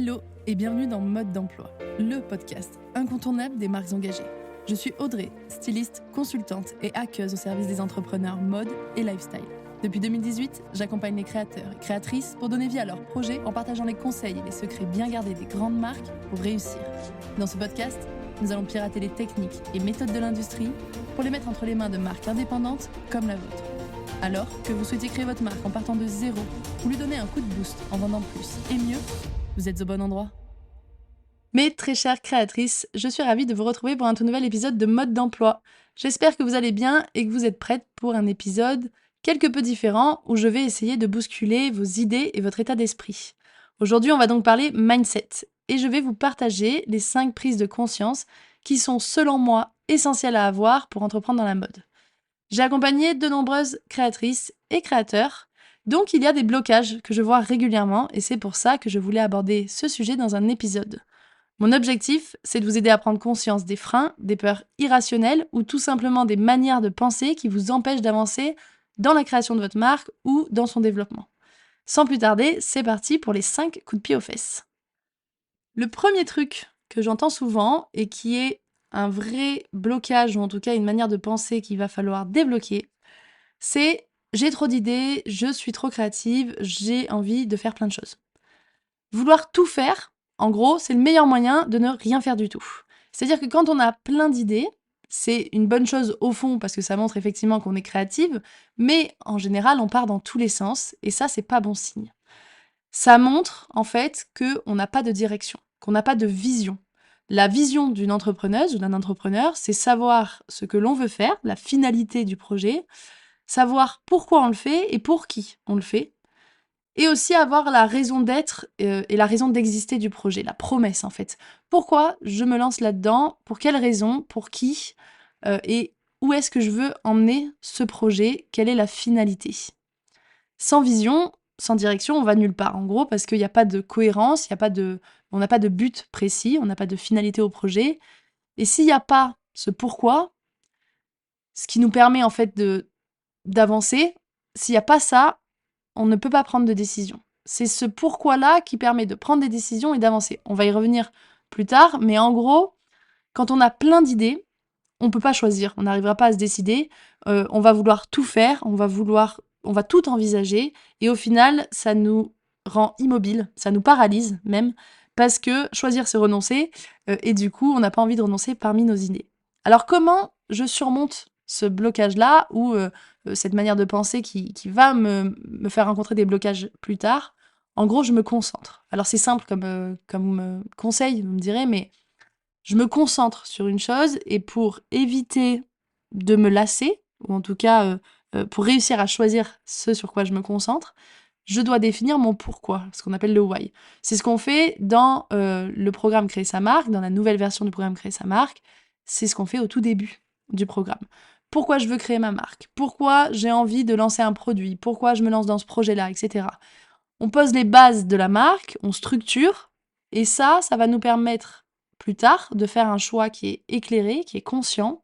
Hello et bienvenue dans Mode d'emploi, le podcast incontournable des marques engagées. Je suis Audrey, styliste, consultante et hackeuse au service des entrepreneurs mode et lifestyle. Depuis 2018, j'accompagne les créateurs et créatrices pour donner vie à leurs projets en partageant les conseils et les secrets bien gardés des grandes marques pour réussir. Dans ce podcast, nous allons pirater les techniques et méthodes de l'industrie pour les mettre entre les mains de marques indépendantes comme la vôtre. Alors que vous souhaitez créer votre marque en partant de zéro ou lui donner un coup de boost en vendant plus et mieux, vous êtes au bon endroit. Mes très chères créatrices, je suis ravie de vous retrouver pour un tout nouvel épisode de Mode d'emploi. J'espère que vous allez bien et que vous êtes prêtes pour un épisode quelque peu différent où je vais essayer de bousculer vos idées et votre état d'esprit. Aujourd'hui, on va donc parler mindset et je vais vous partager les 5 prises de conscience qui sont, selon moi, essentielles à avoir pour entreprendre dans la mode. J'ai accompagné de nombreuses créatrices et créateurs, donc il y a des blocages que je vois régulièrement et c'est pour ça que je voulais aborder ce sujet dans un épisode. Mon objectif, c'est de vous aider à prendre conscience des freins, des peurs irrationnelles ou tout simplement des manières de penser qui vous empêchent d'avancer dans la création de votre marque ou dans son développement. Sans plus tarder, c'est parti pour les 5 coups de pied aux fesses. Le premier truc que j'entends souvent et qui est un vrai blocage ou en tout cas une manière de penser qu'il va falloir débloquer, c'est j'ai trop d'idées, je suis trop créative, j'ai envie de faire plein de choses. Vouloir tout faire, en gros, c'est le meilleur moyen de ne rien faire du tout. C'est-à-dire que quand on a plein d'idées, c'est une bonne chose au fond parce que ça montre effectivement qu'on est créative, mais en général, on part dans tous les sens et ça, c'est pas bon signe. Ça montre en fait qu'on n'a pas de direction, qu'on n'a pas de vision. La vision d'une entrepreneuse ou d'un entrepreneur, c'est savoir ce que l'on veut faire, la finalité du projet, savoir pourquoi on le fait et pour qui on le fait, et aussi avoir la raison d'être et la raison d'exister du projet, la promesse en fait. Pourquoi je me lance là-dedans? Pour quelle raison? Pour qui? Et où est-ce que je veux emmener ce projet? Quelle est la finalité? Sans vision, sans direction, on va nulle part. En gros, parce qu'il n'y a pas de cohérence, on n'a pas de but précis, on n'a pas de finalité au projet. Et s'il n'y a pas ce pourquoi, ce qui nous permet en fait d'avancer, s'il n'y a pas ça, on ne peut pas prendre de décision. C'est ce pourquoi-là qui permet de prendre des décisions et d'avancer. On va y revenir plus tard, mais en gros, quand on a plein d'idées, on ne peut pas choisir, on n'arrivera pas à se décider, on va vouloir tout faire, on va tout envisager, et au final, ça nous rend immobiles, ça nous paralyse même, parce que choisir, c'est renoncer, et du coup, on n'a pas envie de renoncer parmi nos idées. Alors comment je surmonte ce blocage-là, ou cette manière de penser qui va me faire rencontrer des blocages plus tard? En gros, je me concentre. Alors c'est simple comme conseil, vous me direz, mais je me concentre sur une chose et pour éviter de me lasser, ou en tout cas pour réussir à choisir ce sur quoi je me concentre, je dois définir mon pourquoi, ce qu'on appelle le why. C'est ce qu'on fait dans le programme Créer sa marque, dans la nouvelle version du programme Créer sa marque. C'est ce qu'on fait au tout début du programme. Pourquoi je veux créer ma marque? Pourquoi j'ai envie de lancer un produit? Pourquoi je me lance dans ce projet-là, etc. On pose les bases de la marque, on structure, et ça va nous permettre plus tard de faire un choix qui est éclairé, qui est conscient,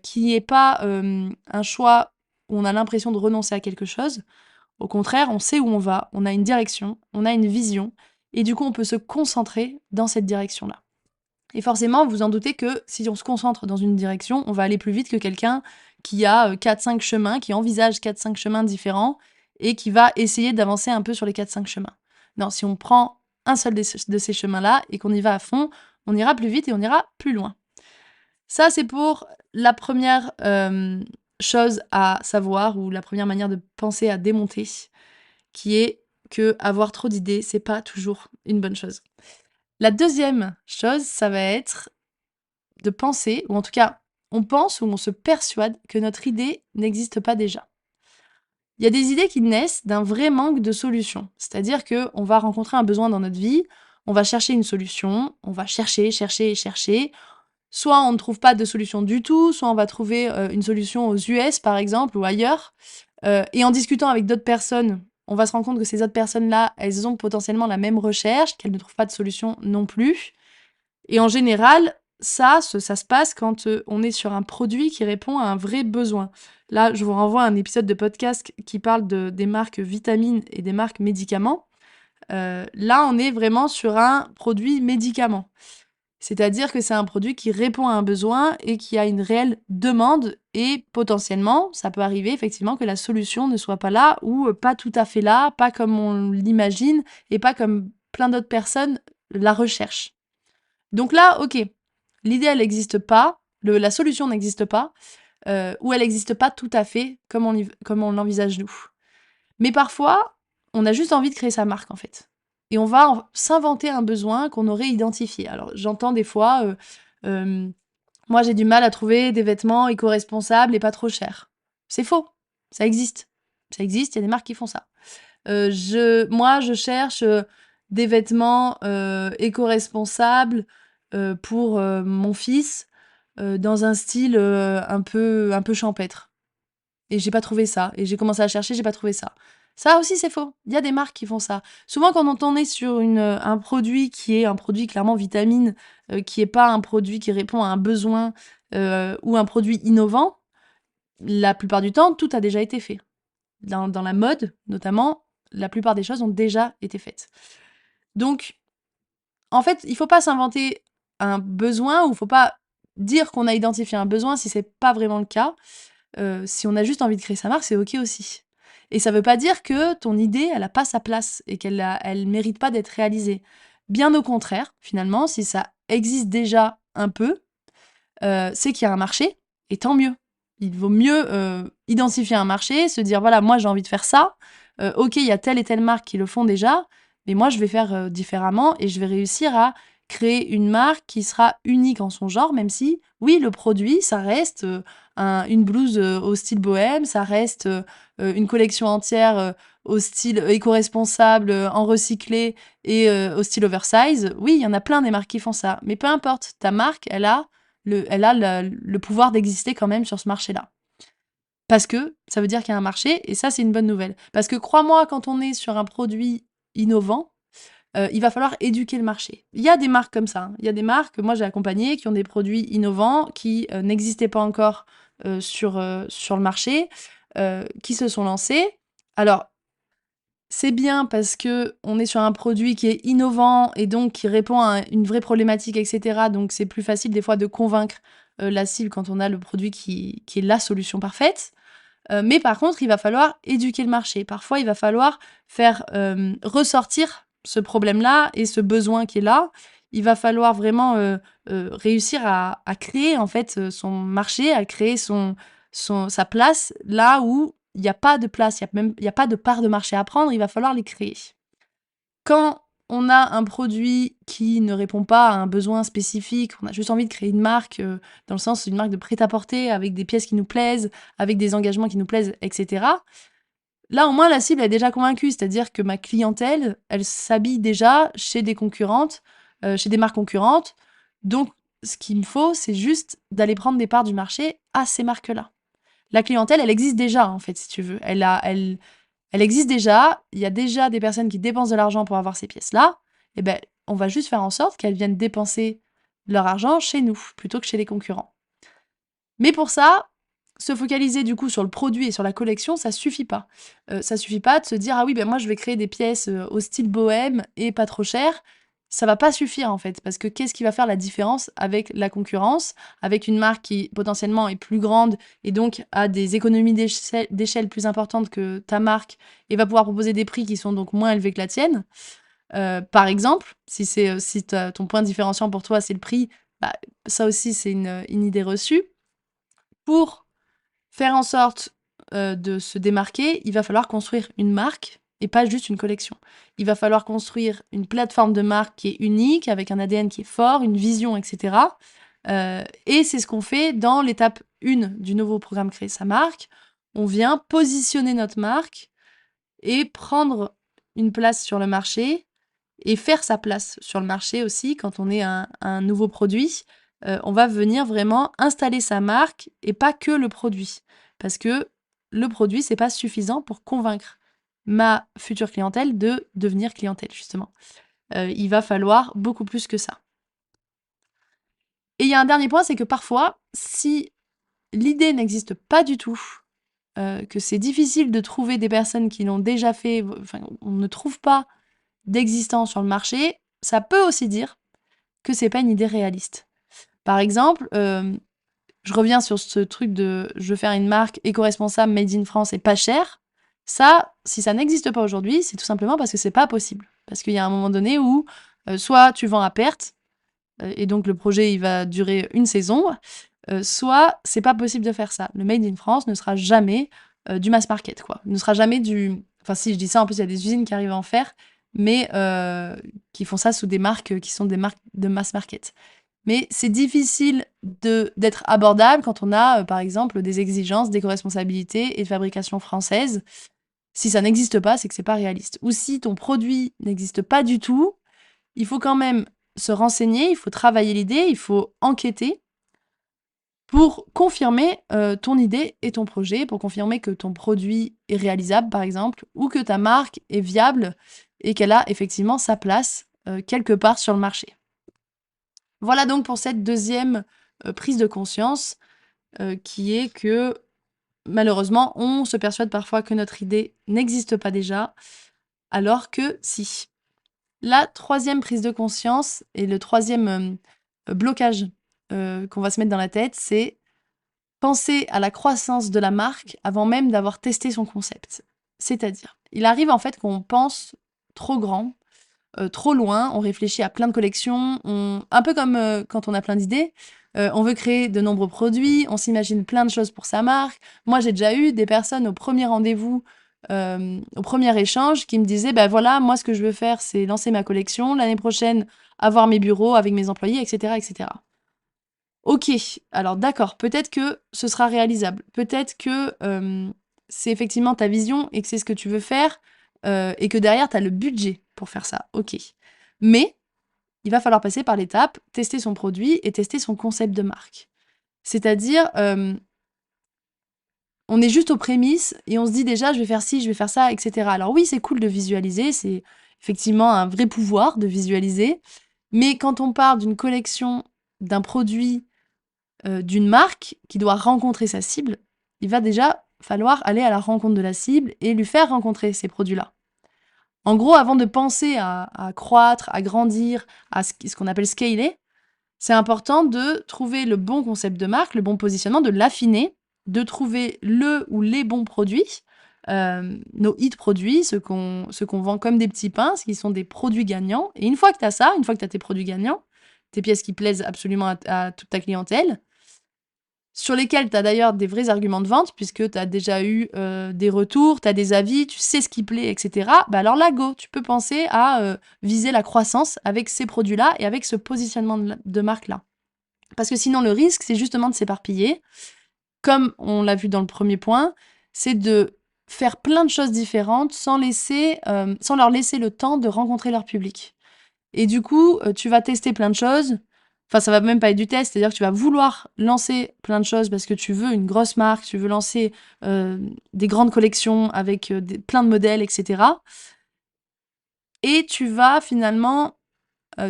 qui n'est pas un choix où on a l'impression de renoncer à quelque chose. Au contraire, on sait où on va, on a une direction, on a une vision, et du coup on peut se concentrer dans cette direction-là. Et forcément, vous en doutez que si on se concentre dans une direction, on va aller plus vite que quelqu'un qui a 4-5 chemins, qui envisage 4-5 chemins différents, et qui va essayer d'avancer un peu sur les 4-5 chemins. Non, si on prend un seul de ces chemins-là et qu'on y va à fond, on ira plus vite et on ira plus loin. Ça, c'est pour la première chose à savoir, ou la première manière de penser à démonter, qui est que avoir trop d'idées, c'est pas toujours une bonne chose. La deuxième chose, ça va être de penser, ou en tout cas, on pense ou on se persuade que notre idée n'existe pas déjà. Il y a des idées qui naissent d'un vrai manque de solution. C'est-à-dire qu'on va rencontrer un besoin dans notre vie, on va chercher une solution, on va chercher. Soit on ne trouve pas de solution du tout, soit on va trouver une solution aux US par exemple ou ailleurs. Et en discutant avec d'autres personnes, on va se rendre compte que ces autres personnes-là, elles ont potentiellement la même recherche, qu'elles ne trouvent pas de solution non plus. Et en général, ça se passe quand on est sur un produit qui répond à un vrai besoin. Là, je vous renvoie à un épisode de podcast qui parle des marques vitamines et des marques médicaments. Là, on est vraiment sur un produit médicament. C'est-à-dire que c'est un produit qui répond à un besoin et qui a une réelle demande et potentiellement, ça peut arriver effectivement que la solution ne soit pas là ou pas tout à fait là, pas comme on l'imagine et pas comme plein d'autres personnes la recherchent. Donc là, OK, l'idée elle n'existe pas, la solution n'existe pas, ou elle n'existe pas tout à fait comme on l'envisage nous. Mais parfois, on a juste envie de créer sa marque en fait. Et on va s'inventer un besoin qu'on aurait identifié. Alors j'entends des fois, moi j'ai du mal à trouver des vêtements éco-responsables et pas trop chers. C'est faux, ça existe. Ça existe, il y a des marques qui font ça. Moi je cherche des vêtements éco-responsables pour mon fils dans un style un peu champêtre. Et j'ai pas trouvé ça. Et j'ai commencé à chercher, j'ai pas trouvé ça. Ça aussi, c'est faux. Il y a des marques qui font ça. Souvent, quand on est sur un produit qui est un produit clairement vitamine, qui est pas un produit qui répond à un besoin ou un produit innovant, la plupart du temps, tout a déjà été fait. Dans la mode, notamment, la plupart des choses ont déjà été faites. Donc, en fait, il faut pas s'inventer un besoin ou il faut pas dire qu'on a identifié un besoin si c'est pas vraiment le cas. Si on a juste envie de créer sa marque, c'est OK aussi. Et ça veut pas dire que ton idée, elle a pas sa place et elle mérite pas d'être réalisée. Bien au contraire, finalement, si ça existe déjà un peu, c'est qu'il y a un marché et tant mieux. Il vaut mieux, identifier un marché, se dire: «Voilà, moi j'ai envie de faire ça. OK, il y a telle et telle marque qui le font déjà, mais moi je vais faire, différemment et je vais réussir à créer une marque qui sera unique en son genre», même si, oui, le produit, ça reste, une blouse, au style bohème, ça reste, une collection entière, au style éco-responsable, en recyclé et au style oversize. Oui, il y en a plein des marques qui font ça, mais peu importe, ta marque, elle a le pouvoir d'exister quand même sur ce marché-là. Parce que ça veut dire qu'il y a un marché et ça, c'est une bonne nouvelle. Parce que crois-moi, quand on est sur un produit innovant, il va falloir éduquer le marché. Il y a des marques comme ça, hein. Il y a des marques que moi j'ai accompagnées qui ont des produits innovants qui, n'existaient pas encore, sur le marché, qui se sont lancés. Alors c'est bien parce que on est sur un produit qui est innovant et donc qui répond à une vraie problématique et cetera, donc c'est plus facile des fois de convaincre, la cible quand on a le produit qui est la solution parfaite. Mais par contre, il va falloir éduquer le marché. Parfois, il va falloir faire, ressortir ce problème-là et ce besoin qui est là. Il va falloir vraiment, réussir à créer en fait, son marché, à créer sa place là où il y a pas de place, il y a pas de part de marché à prendre, il va falloir les créer. Quand on a un produit qui ne répond pas à un besoin spécifique, on a juste envie de créer une marque, dans le sens une marque de prêt-à-porter avec des pièces qui nous plaisent, avec des engagements qui nous plaisent et cetera. Là, au moins, la cible est déjà convaincue, c'est-à-dire que ma clientèle, elle s'habille déjà chez des concurrentes, chez des marques concurrentes. Donc ce qu'il me faut, c'est juste d'aller prendre des parts du marché à ces marques-là. La clientèle, elle existe déjà, en fait, si tu veux. Elle existe déjà, il y a déjà des personnes qui dépensent de l'argent pour avoir ces pièces-là. Et ben, on va juste faire en sorte qu'elles viennent dépenser leur argent chez nous, plutôt que chez les concurrents. Mais pour ça, se focaliser du coup sur le produit et sur la collection, ça suffit pas. Ça suffit pas de se dire: «Ah oui, ben moi je vais créer des pièces, au style bohème et pas trop cher». Ça va pas suffire en fait, parce que qu'est-ce qui va faire la différence avec la concurrence? Avec une marque qui potentiellement est plus grande et donc a des économies d'échelle plus importantes que ta marque et va pouvoir proposer des prix qui sont donc moins élevés que la tienne. Par exemple, si ton point différenciant pour toi, c'est le prix, bah, ça aussi c'est une idée reçue. Pour faire en sorte, de se démarquer, il va falloir construire une marque et pas juste une collection. Il va falloir construire une plateforme de marque qui est unique, avec un ADN qui est fort, une vision et cetera, et c'est ce qu'on fait dans l'étape 1 du nouveau programme Créer sa marque. On vient positionner notre marque et prendre une place sur le marché et faire sa place sur le marché aussi quand on est un nouveau produit. On va venir vraiment installer sa marque et pas que le produit. Parce que le produit, c'est pas suffisant pour convaincre ma future clientèle de devenir clientèle, justement. Il va falloir beaucoup plus que ça. Et il y a un dernier point, c'est que parfois, si l'idée n'existe pas du tout, que c'est difficile de trouver des personnes qui l'ont déjà fait, enfin, on ne trouve pas d'existence sur le marché, ça peut aussi dire que c'est pas une idée réaliste. Par exemple, je reviens sur ce truc de je veux faire une marque éco-responsable made in France et pas cher. Ça, si ça n'existe pas aujourd'hui, c'est tout simplement parce que c'est pas possible. Parce qu'il y a un moment donné où soit tu vends à perte, et donc le projet il va durer une saison, soit c'est pas possible de faire ça. Le made in France ne sera jamais du mass market, quoi. Ne sera jamais du. Enfin, si je dis ça, en plus il y a des usines qui arrivent à en faire, mais qui font ça sous des marques qui sont des marques de mass market. Mais c'est difficile d'être abordable quand on a, par exemple, des exigences d'éco-responsabilité et de fabrication française. Si ça n'existe pas, c'est que c'est pas réaliste. Ou si ton produit n'existe pas du tout, il faut quand même se renseigner, il faut travailler l'idée, il faut enquêter pour confirmer ton idée et ton projet, pour confirmer que ton produit est réalisable, par exemple, ou que ta marque est viable et qu'elle a effectivement sa place quelque part sur le marché. Voilà donc pour cette deuxième prise de conscience qui est que malheureusement, on se persuade parfois que notre idée n'existe pas déjà, alors que si. La troisième prise de conscience et le troisième blocage qu'on va se mettre dans la tête, c'est penser à la croissance de la marque avant même d'avoir testé son concept. C'est-à-dire, il arrive en fait qu'on pense trop grand, trop loin, on réfléchit à plein de collections, un peu comme quand on a plein d'idées, on veut créer de nombreux produits, on s'imagine plein de choses pour sa marque. Moi, j'ai déjà eu des personnes au premier rendez-vous, au premier échange, qui me disaient, ben voilà, moi, ce que je veux faire, c'est lancer ma collection, l'année prochaine, avoir mes bureaux avec mes employés, etc., etc. Ok, alors d'accord, peut-être que ce sera réalisable, peut-être que c'est effectivement ta vision et que c'est ce que tu veux faire, et que derrière, tu as le budget pour faire ça, ok. Mais il va falloir passer par l'étape, tester son produit et tester son concept de marque. C'est-à-dire, on est juste aux prémices et on se dit déjà, je vais faire ci, je vais faire ça, etc. Alors oui, c'est cool de visualiser, c'est effectivement un vrai pouvoir de visualiser, mais quand on parle d'une collection, d'un produit, d'une marque qui doit rencontrer sa cible, il va déjà falloir aller à la rencontre de la cible et lui faire rencontrer ces produits-là. En gros, avant de penser à croître, à grandir, à ce qu'on appelle scaler, c'est important de trouver le bon concept de marque, le bon positionnement, de l'affiner, de trouver le ou les bons produits, nos hit produits, ceux qu'on vend comme des petits pains, ce qui sont des produits gagnants. Et une fois que tu as ça, une fois que tu as tes produits gagnants, tes pièces qui plaisent absolument à toute ta clientèle, sur lesquels tu as d'ailleurs des vrais arguments de vente, puisque tu as déjà eu des retours, tu as des avis, tu sais ce qui plaît, etc. Bah alors là, go, tu peux penser à viser la croissance avec ces produits-là et avec ce positionnement de marque-là. Parce que sinon, le risque, c'est justement de s'éparpiller. Comme on l'a vu dans le premier point, c'est de faire plein de choses différentes sans leur laisser le temps de rencontrer leur public. Et du coup, tu vas tester plein de choses. Enfin, ça va même pas être du test, c'est-à-dire que tu vas vouloir lancer plein de choses parce que tu veux une grosse marque, tu veux lancer des grandes collections avec plein de modèles, etc. Et tu vas finalement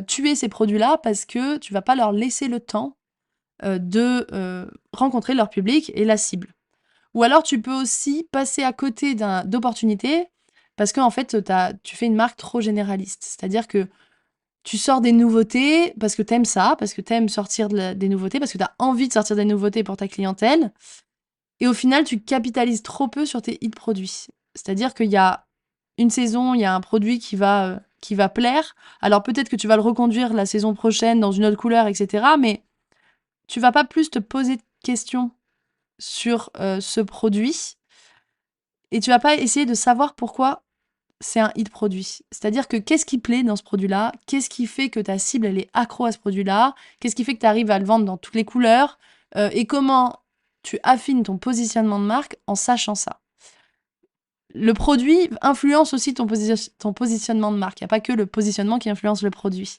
tuer ces produits-là parce que tu vas pas leur laisser le temps de rencontrer leur public et la cible. Ou alors tu peux aussi passer à côté d'opportunités parce qu'en fait, tu fais une marque trop généraliste. C'est-à-dire que tu sors des nouveautés parce que t'aimes ça, parce que t'aimes sortir des nouveautés, parce que t'as envie de sortir des nouveautés pour ta clientèle. Et au final, tu capitalises trop peu sur tes hit produits. C'est-à-dire qu'il y a une saison, il y a un produit qui va plaire. Alors peut-être que tu vas le reconduire la saison prochaine dans une autre couleur, etc. Mais tu vas pas plus te poser de questions sur ce produit et tu vas pas essayer de savoir pourquoi c'est un hit produit. C'est-à-dire que qu'est-ce qui plaît dans ce produit-là? Qu'est-ce qui fait que ta cible, elle est accro à ce produit-là? Qu'est-ce qui fait que tu arrives à le vendre dans toutes les couleurs? Et comment tu affines ton positionnement de marque en sachant ça? Le produit influence aussi ton positionnement de marque. Il n'y a pas que le positionnement qui influence le produit.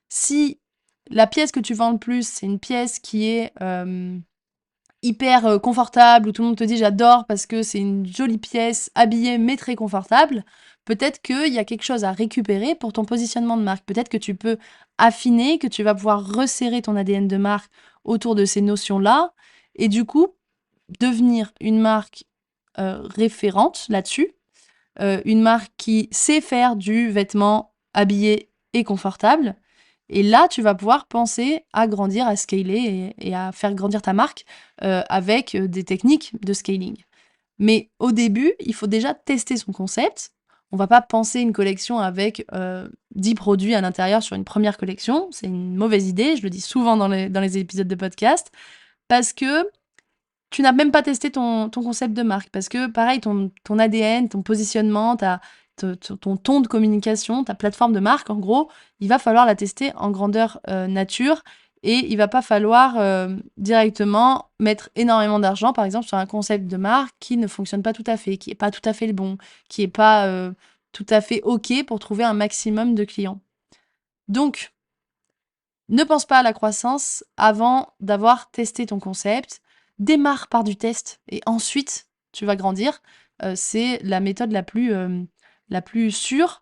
Si la pièce que tu vends le plus, c'est une pièce qui est hyper confortable, où tout le monde te dit j'adore parce que c'est une jolie pièce habillée mais très confortable, peut-être qu'il y a quelque chose à récupérer pour ton positionnement de marque. Peut-être que tu peux affiner, que tu vas pouvoir resserrer ton ADN de marque autour de ces notions-là et du coup devenir une marque référente là-dessus, une marque qui sait faire du vêtement habillé et confortable. Et là, tu vas pouvoir penser à grandir, à scaler et à faire grandir ta marque avec des techniques de scaling. Mais au début, il faut déjà tester son concept. On va pas penser une collection avec 10 produits à l'intérieur sur une première collection. C'est une mauvaise idée, je le dis souvent dans les épisodes de podcast, parce que tu n'as même pas testé ton concept de marque. Parce que pareil, ton ADN, ton positionnement, ton ton de communication, ta plateforme de marque, en gros, il va falloir la tester en grandeur nature et il va pas falloir directement mettre énormément d'argent, par exemple, sur un concept de marque qui ne fonctionne pas tout à fait, qui est pas tout à fait le bon, qui est pas tout à fait OK pour trouver un maximum de clients. Donc, ne pense pas à la croissance avant d'avoir testé ton concept. Démarre par du test et ensuite tu vas grandir. C'est la méthode la plus sûre,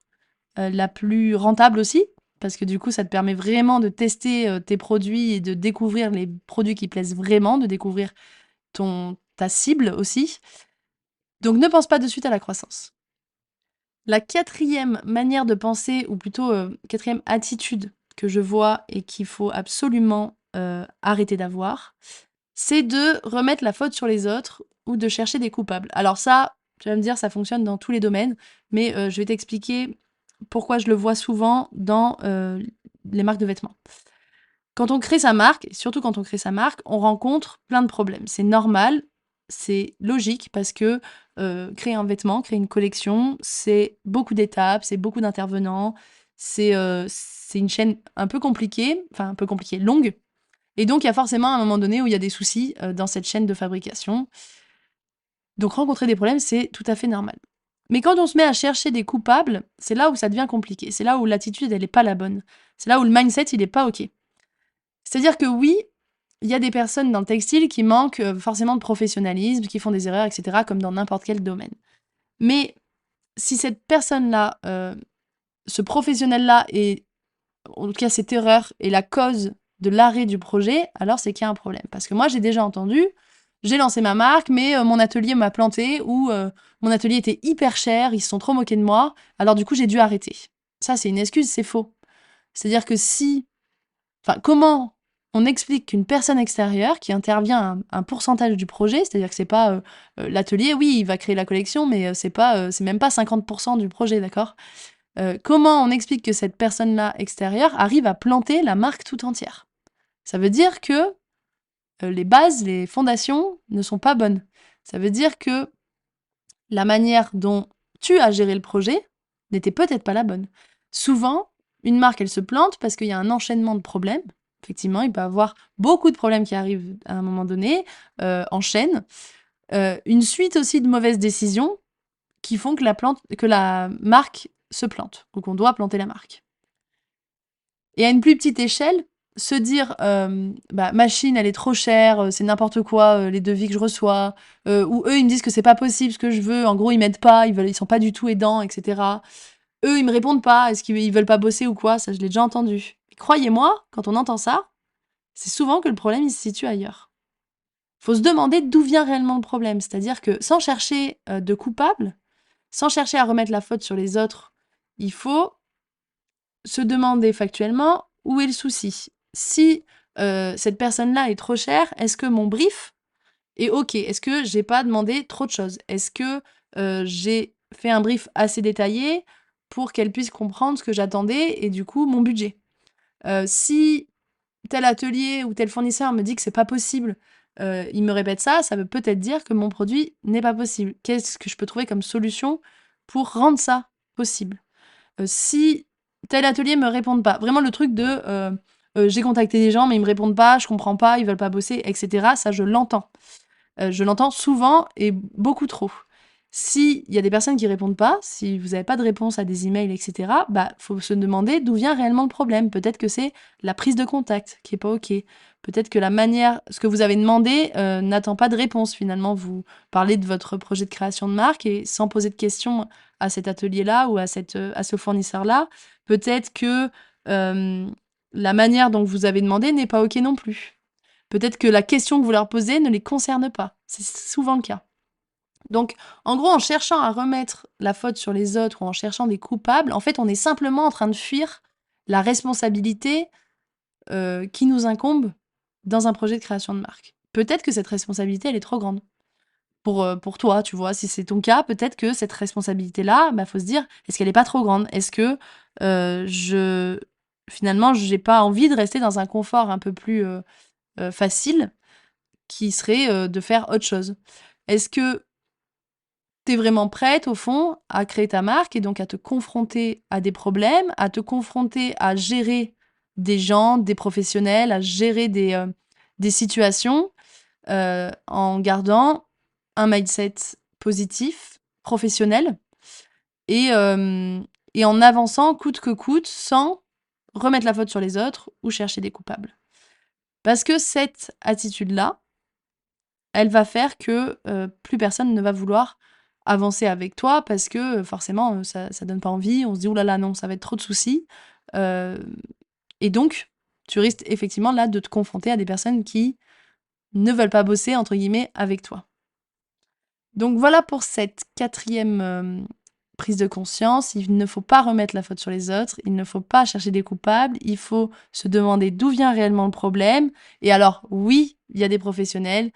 la plus rentable aussi, parce que du coup, ça te permet vraiment de tester tes produits et de découvrir les produits qui plaisent vraiment, de découvrir ta cible aussi. Donc ne pense pas de suite à la croissance. La quatrième manière de penser, ou plutôt quatrième attitude que je vois et qu'il faut absolument arrêter d'avoir, c'est de remettre la faute sur les autres ou de chercher des coupables. Alors ça, tu vas me dire, ça fonctionne dans tous les domaines, mais je vais t'expliquer pourquoi je le vois souvent dans les marques de vêtements. Quand on crée sa marque, et surtout quand on crée sa marque, on rencontre plein de problèmes. C'est normal, c'est logique parce que créer un vêtement, créer une collection, c'est beaucoup d'étapes, c'est beaucoup d'intervenants, c'est une chaîne un peu compliquée, enfin un peu compliquée, longue. Et donc il y a forcément un moment donné où il y a des soucis dans cette chaîne de fabrication. Donc rencontrer des problèmes, c'est tout à fait normal. Mais quand on se met à chercher des coupables, c'est là où ça devient compliqué. C'est là où l'attitude, elle n'est pas la bonne. C'est là où le mindset, il n'est pas OK. C'est-à-dire que oui, il y a des personnes dans le textile qui manquent forcément de professionnalisme, qui font des erreurs, etc., comme dans n'importe quel domaine. Mais si cette personne-là, ce professionnel-là, et en tout cas cette erreur est la cause de l'arrêt du projet, alors c'est qu'il y a un problème. Parce que moi, j'ai déjà entendu, j'ai lancé ma marque, mais mon atelier m'a planté, ou mon atelier était hyper cher, ils se sont trop moqués de moi, alors du coup, j'ai dû arrêter. Ça, c'est une excuse, c'est faux. C'est-à-dire que si Enfin, comment on explique qu'une personne extérieure qui intervient à un pourcentage du projet, c'est-à-dire que c'est pas l'atelier, oui, il va créer la collection, mais c'est pas, c'est même pas 50% du projet, d'accord? Comment on explique que cette personne-là extérieure arrive à planter la marque tout entière? Ça veut dire que les bases, les fondations ne sont pas bonnes. Ça veut dire que la manière dont tu as géré le projet n'était peut-être pas la bonne. Souvent, une marque, elle se plante parce qu'il y a un enchaînement de problèmes. Effectivement, il peut y avoir beaucoup de problèmes qui arrivent à un moment donné, en chaîne. Une suite aussi de mauvaises décisions qui font que la marque se plante, ou qu'on doit planter la marque. Et à une plus petite échelle, se dire bah, machine, elle est trop chère, c'est n'importe quoi les devis que je reçois, ou eux, ils me disent que c'est pas possible ce que je veux, en gros, ils m'aident pas, ils sont pas du tout aidants, etc. Eux, ils me répondent pas, est-ce qu'ils veulent pas bosser ou quoi? Ça, je l'ai déjà entendu. Et croyez-moi, quand on entend ça, c'est souvent que le problème, il se situe ailleurs. Faut se demander d'où vient réellement le problème. C'est-à-dire que sans chercher de coupable, sans chercher à remettre la faute sur les autres, il faut se demander factuellement où est le souci. Si cette personne-là est trop chère, est-ce que mon brief est OK? Est-ce que j'ai pas demandé trop de choses? Est-ce que j'ai fait un brief assez détaillé pour qu'elle puisse comprendre ce que j'attendais et du coup mon budget? Si tel atelier ou tel fournisseur me dit que c'est pas possible, il me répète ça, ça veut peut-être dire que mon produit n'est pas possible. Qu'est-ce que je peux trouver comme solution pour rendre ça possible? Si tel atelier me répondent pas, vraiment le truc de, j'ai contacté des gens mais ils me répondent pas, je comprends pas, ils veulent pas bosser et cetera, ça je l'entends. Je l'entends souvent et beaucoup trop. S'il y a des personnes qui répondent pas, si vous avez pas de réponse à des emails et cetera, bah, faut se demander d'où vient réellement le problème. Peut-être que c'est la prise de contact qui est pas OK. Peut-être que la manière ce que vous avez demandé, n'attend pas de réponse finalement. Vous parlez de votre projet de création de marque et sans poser de questions à cet atelier-là ou à ce fournisseur-là, peut-être que, la manière dont vous avez demandé n'est pas OK non plus. Peut-être que la question que vous leur posez ne les concerne pas. C'est souvent le cas. Donc, en gros, en cherchant à remettre la faute sur les autres ou en cherchant des coupables, en fait, on est simplement en train de fuir la responsabilité qui nous incombe dans un projet de création de marque. Peut-être que cette responsabilité, elle est trop grande pour toi, tu vois. Si c'est ton cas, peut-être que cette responsabilité-là, bah, faut se dire, est-ce qu'elle est pas trop grande? Est-ce que finalement, j'ai pas envie de rester dans un confort un peu plus facile qui serait de faire autre chose? Est-ce que tu es vraiment prête, au fond, à créer ta marque et donc à te confronter à des problèmes, à te confronter à gérer des gens, des professionnels, à gérer des situations en gardant un mindset positif, professionnel et, et en avançant coûte que coûte sans remettre la faute sur les autres ou chercher des coupables. Parce que cette attitude-là, elle va faire que plus personne ne va vouloir avancer avec toi parce que forcément ça donne pas envie. On se dit ouh là là non, ça va être trop de soucis. Euh, et donc tu risques effectivement là de te confronter à des personnes qui ne veulent pas bosser entre guillemets avec toi. Donc voilà pour cette quatrième prise de conscience. Il ne faut pas remettre la faute sur les autres, il ne faut pas chercher des coupables, il faut se demander d'où vient réellement le problème. Et alors oui, il y a des professionnels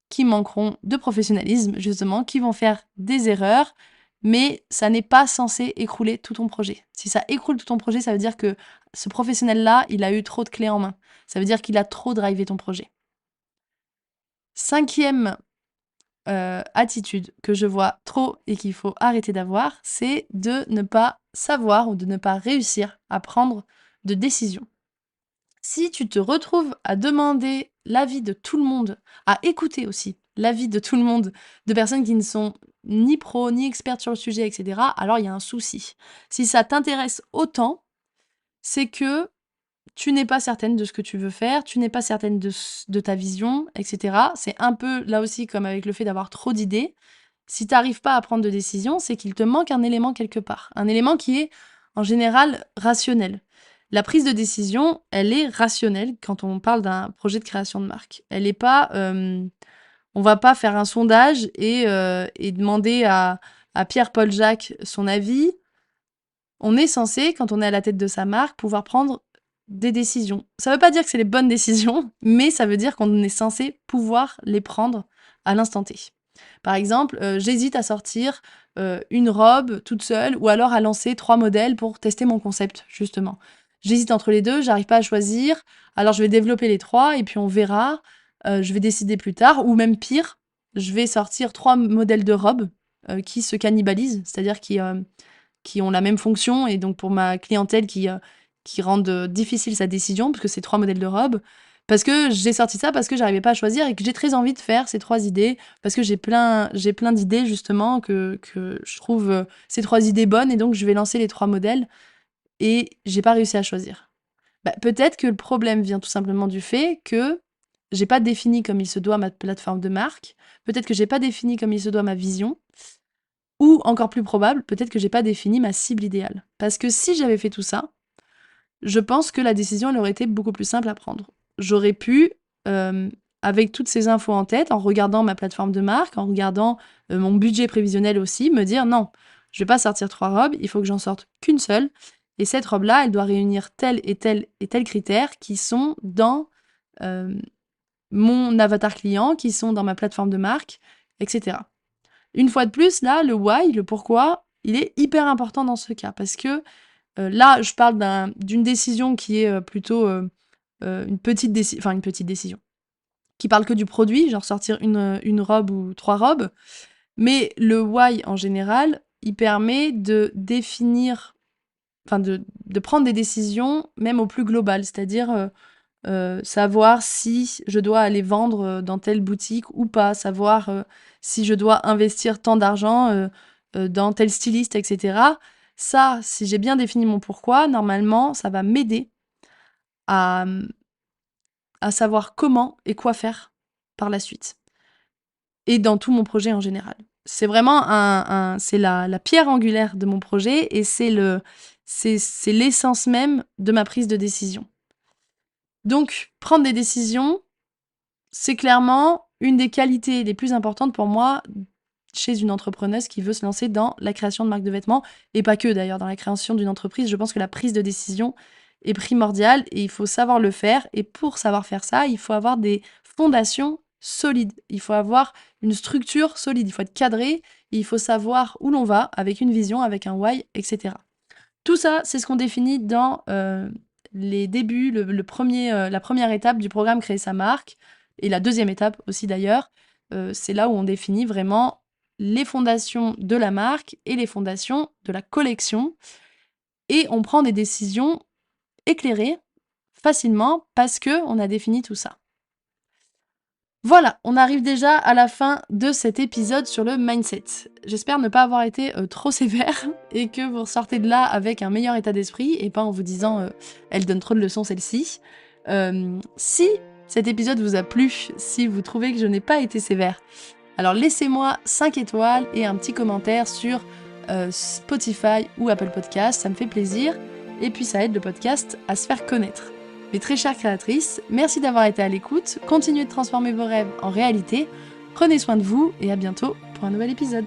qui manqueront de professionnalisme, justement, qui vont faire des erreurs, mais ça n'est pas censé écrouler tout ton projet. Si ça écroule tout ton projet, ça veut dire que ce professionnel-là, il a eu trop de clés en main. Ça veut dire qu'il a trop drivé ton projet. Cinquième attitude que je vois trop et qu'il faut arrêter d'avoir, c'est de ne pas savoir ou de ne pas réussir à prendre de décision. Si tu te retrouves à demander l'avis de tout le monde, à écouter aussi l'avis de tout le monde, de personnes qui ne sont ni pro, ni expertes sur le sujet, etc., alors il y a un souci. Si ça t'intéresse autant, c'est que tu n'es pas certaine de ce que tu veux faire, tu n'es pas certaine de ta vision, etc. C'est un peu là aussi comme avec le fait d'avoir trop d'idées. Si tu n'arrives pas à prendre de décision, c'est qu'il te manque un élément quelque part. Un élément qui est en général rationnel. La prise de décision, elle est rationnelle quand on parle d'un projet de création de marque. Elle n'est pas... on va pas faire un sondage et demander à Pierre-Paul Jacques son avis. On est censé, quand on est à la tête de sa marque, pouvoir prendre des décisions. Ça veut pas dire que c'est les bonnes décisions, mais ça veut dire qu'on est censé pouvoir les prendre à l'instant T. Par exemple, j'hésite à sortir une robe toute seule ou alors à lancer 3 modèles pour tester mon concept, justement. J'hésite entre les deux, j'arrive pas à choisir, alors je vais développer les 3 et puis on verra. Je vais décider plus tard, ou même pire, je vais sortir 3 modèles de robes qui se cannibalisent, c'est-à-dire qui ont la même fonction et donc pour ma clientèle qui rendent difficile sa décision, parce que c'est 3 modèles de robes. Parce que j'ai sorti ça parce que j'arrivais pas à choisir et que j'ai très envie de faire ces 3 idées, parce que j'ai plein d'idées justement que je trouve ces 3 idées bonnes et donc je vais lancer les 3 modèles et j'ai pas réussi à choisir. Bah, peut-être que le problème vient tout simplement du fait que j'ai pas défini comme il se doit ma plateforme de marque, peut-être que j'ai pas défini comme il se doit ma vision, ou encore plus probable, peut-être que j'ai pas défini ma cible idéale. Parce que si j'avais fait tout ça, je pense que la décision, elle aurait été beaucoup plus simple à prendre. J'aurais pu, avec toutes ces infos en tête, en regardant ma plateforme de marque, en regardant mon budget prévisionnel aussi, me dire non, je vais pas sortir 3 robes, il faut que j'en sorte qu'une seule. Et cette robe-là, elle doit réunir tel et tel et tel critère qui sont dans mon avatar client, qui sont dans ma plateforme de marque, etc. Une fois de plus, là, le why, le pourquoi, il est hyper important dans ce cas parce que là, je parle d'une décision qui est plutôt une petite décision, qui parle que du produit, genre sortir une robe ou 3 robes. Mais le why en général, il permet de définir, enfin de prendre des décisions même au plus global, c'est-à-dire savoir si je dois aller vendre dans telle boutique ou pas, savoir si je dois investir tant d'argent dans tel styliste, etc. Ça, si j'ai bien défini mon pourquoi, normalement, ça va m'aider à, à savoir comment et quoi faire par la suite. Et dans tout mon projet en général. C'est vraiment c'est la pierre angulaire de mon projet et c'est l'essence même de ma prise de décision. Donc, prendre des décisions, c'est clairement une des qualités les plus importantes pour moi chez une entrepreneuse qui veut se lancer dans la création de marque de vêtements, et pas que d'ailleurs, dans la création d'une entreprise. Je pense que la prise de décision est primordiale et il faut savoir le faire. Et pour savoir faire ça, il faut avoir des fondations solides. Il faut avoir une structure solide. Il faut être cadré. Il faut savoir où l'on va avec une vision, avec un why, etc. Tout ça, c'est ce qu'on définit dans les débuts, la première étape du programme Créer sa marque, et la deuxième étape aussi d'ailleurs. C'est là où on définit vraiment les fondations de la marque et les fondations de la collection. Et on prend des décisions éclairées facilement parce qu'on a défini tout ça. Voilà, on arrive déjà à la fin de cet épisode sur le mindset. J'espère ne pas avoir été trop sévère et que vous ressortez de là avec un meilleur état d'esprit et pas en vous disant elle donne trop de leçons celle-ci. Si cet épisode vous a plu, si vous trouvez que je n'ai pas été sévère, alors laissez-moi 5 étoiles et un petit commentaire sur Spotify ou Apple Podcast, ça me fait plaisir et puis ça aide le podcast à se faire connaître. Mes très chères créatrices, merci d'avoir été à l'écoute, continuez de transformer vos rêves en réalité, prenez soin de vous et à bientôt pour un nouvel épisode.